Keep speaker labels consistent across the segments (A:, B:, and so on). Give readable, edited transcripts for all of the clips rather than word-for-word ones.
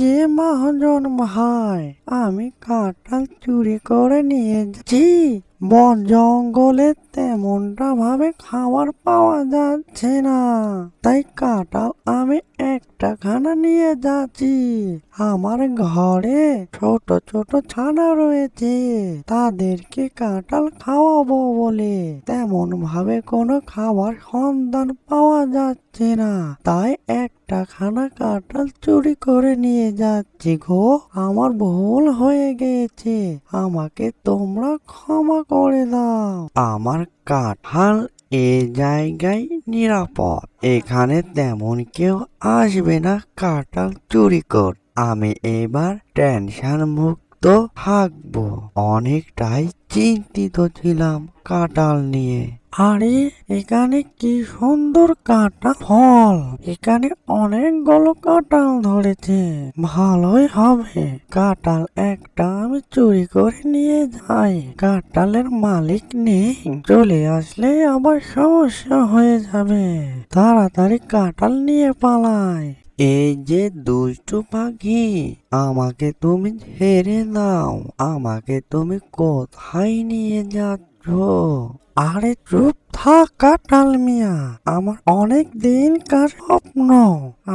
A: যে মহাজন ভাই, আমি কাঁঠাল চুরি করে নিয়ে যাচ্ছি। বন জঙ্গলে তেমনটা ভাবে খাবার পাওয়া যাচ্ছে না, তাই কাঁঠাল আমি একটা খানা নিয়ে যাচ্ছি। আমার ঘরে ছোট ছোট ছানা রয়েছে, তাদেরকে কাঁঠাল খাওয়াবো বলে তেমন ভাবে কোনো খাবার সন্ধান পাওয়া যাচ্ছে না, তাই একটা খানা কাঁঠাল চুরি করে নিয়ে যাচ্ছি গো। আমার ভুল হয়ে গেছে, আমাকে তোমরা ক্ষমা করে দাও। আমার কাঁঠাল এ জায়গায় নিরাপদ, এখানে তেমন কেউ আসবে না কাঁঠাল চুরি কর। আমি এবার টেনশন মুক্ত থাকবো। অনেকটাই চিন্তিত ছিলাম কাঁঠাল নিয়ে। আরে এখানে কি সুন্দর কাঁঠাল ফল, এখানে অনেকগুলো কাঁঠাল ধরেছে, ভালোই হবে কাঁঠাল একটা আমি চুরি করে নিয়ে যাই। কাঁঠালের মালিক নেই, চলে আসলে আবার সমস্যা হয়ে যাবে, তাড়াতাড়ি কাঁঠাল নিয়ে পালাই। এই যে দুষ্টু পাখি, আমাকে তুমি ছেড়ে দাও, আমাকে তুমি কোথায় নিয়ে যাচ্ছ? আরে চুপ থাক কাঁঠাল মিয়া, আমার অনেক দিনকার স্বপ্ন,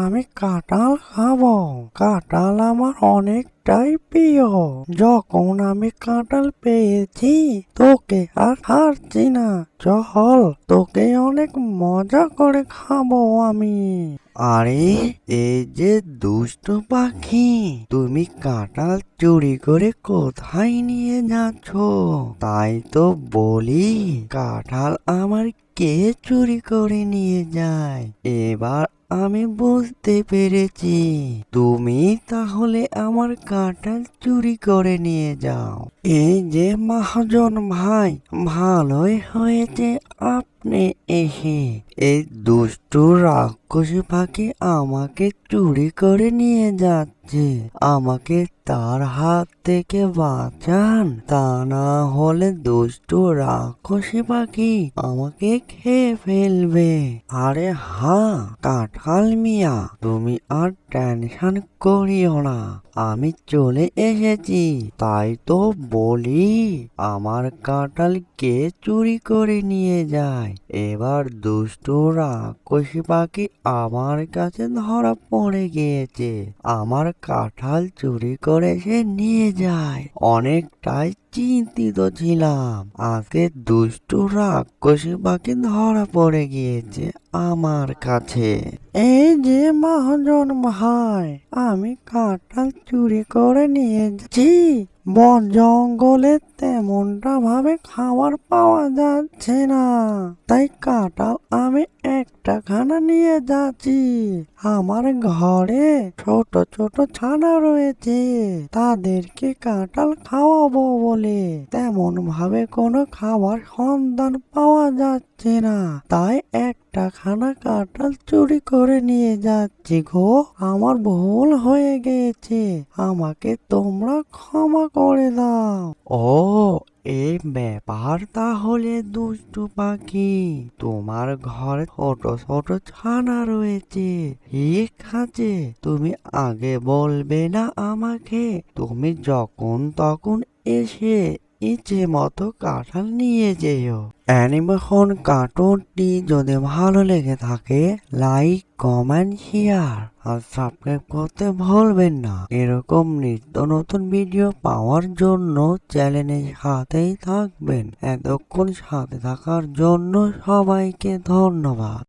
A: আমি কাঁঠাল খাবো। কাঁঠাল আমার অনেকটাই প্রিয়, যখন আমি কাঁঠাল পেয়েছি তোকে আর ছাড়ছি না, চল তোকে অনেক মজা করে খাবো আমি। আরে এই যে দুষ্টু পাখি, তুমি কাঁঠাল চুরি করে কোথায় নিয়ে যাচ্ছ? তাই তো বলি, কাঁঠাল আমার কে চুরি করে নিয়ে যায়। এবার আমি বুঝতে পেরেছি, তুমি তাহলে আমার কাঁঠাল চুরি করে নিয়ে যাও। এই যে মহাজন ভাই, ভালোই হয়েছে আপনি এসে। এই দুষ্টু রাক্ষসী পাখি আমাকে চুরি করে নিয়ে যাচ্ছে, আমাকে তার হাত থেকে বাঁচান, তা না হলে দুষ্টু রাক্ষসী পাখি আমাকে খেয়ে ফেলবে। আরে হ্যাঁ কাঁঠাল মিয়া, তুমি আর টেনশন করিও না, আমি চলে এসেছি। তাই তো বলি, আমার কাঁঠাল কে চুরি করে নিয়ে যায়। এবার দুষ্টু রাক্ষসী পাখি আমার কাছে ধরা পড়ে গিয়েছে, আমার কাঁঠাল চুরি করে সে নিয়ে যায়। অনেকটাই চিন্তিত ছিলাম, আজকে দুষ্টু রাক্ষসী পাখি ধরা পড়ে গিয়েছে আমার কাছে। এই যে মহাজন ভাই, আমি কাঁঠাল চুরি করে নিয়ে যাচ্ছি। বন জঙ্গলে তেমনটা ভাবে খাবার পাওয়া যাচ্ছে না, তাই কাঁঠাল আমি একটা খানা নিয়ে যাচ্ছি। আমার ঘরে ছোট ছোট ছানা রয়েছে, তাদেরকে কাঁঠাল খাওয়াবো বলে তেমন ভাবে কোনো খাবার সন্ধান পাওয়া যাচ্ছে না, তাই একটা খানা কাঁঠাল চুরি করে নিয়ে যাচ্ছি গো। আমার ভুল হয়ে গেছে, আমাকে তোমরা ক্ষমা করে দাও। ও এই ব্যাপার তাহলে দুষ্টু পাখি, তোমার ঘরে ছোট ছোট ছানা রয়েছে, ঠিক আছে, তুমি আগে বলবে না আমাকে, তুমি যখন তখন এসে ইচ্ছে মতো কাঁঠাল নিয়ে যেও। অ্যানিমেশন কার্টুনটি যদি ভালো লেগে থাকে, লাইক কমেন্ট শেয়ার আর সাবস্ক্রাইব করতে ভুলবেন না। এরকম নিত্য নতুন ভিডিও পাওয়ার জন্য চ্যানেলের সাথেই থাকবেন। এতক্ষণ সাথে থাকার জন্য সবাইকে ধন্যবাদ।